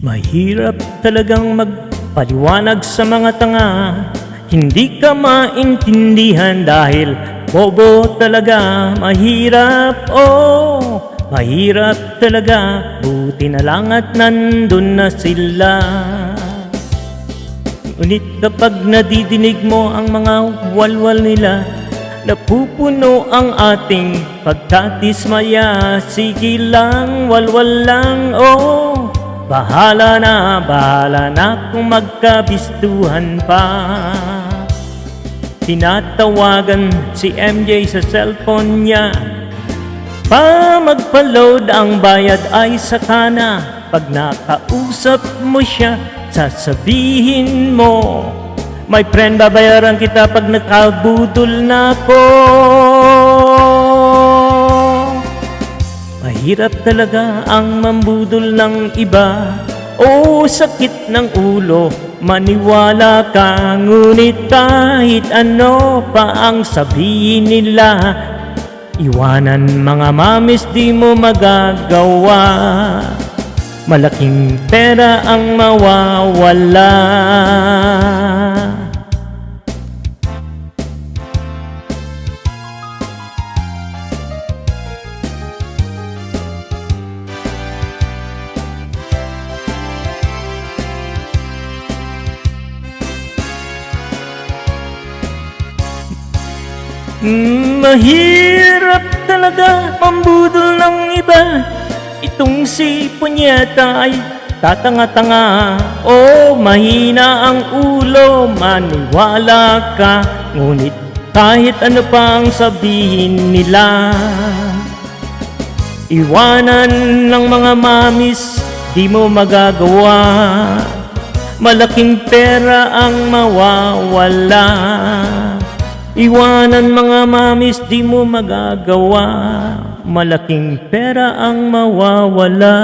Mahirap talagang magpaliwanag sa mga tanga. Hindi ka maintindihan dahil bobo talaga. Mahirap, oh, mahirap talaga. Buti na lang at nandun na sila. Ngunit kapag nadidinig mo ang mga walwal nila, napupuno ang ating pagkatismaya. Sige lang, walwal lang, oh, bahala na kung magkabistuhan pa. Tinatawagan si MJ sa cellphone niya, pa magpa-load ang bayad ay saka na. Pag nakausap mo siya, sasabihin mo, my friend, babayaran kita pag nakabudol na ko. Mahirap talaga ang mambudol ng iba. Oh, sakit ng ulo, maniwala ka. Ngunit kahit ano pa ang sabihin nila, iwanan mga mamis, di mo magagawa. Malaking pera ang mawawala. Mahirap talaga mambudol ng iba. Itong si Punyeta ay tatanga-tanga. Oh, mahina ang ulo, maniwala ka. Ngunit kahit ano pa ang sabihin nila, iwanan ng mga mamis, di mo magagawa. Malaking pera ang mawawala. Iwanan mga mamis, di mo magagawa. Malaking pera ang mawawala.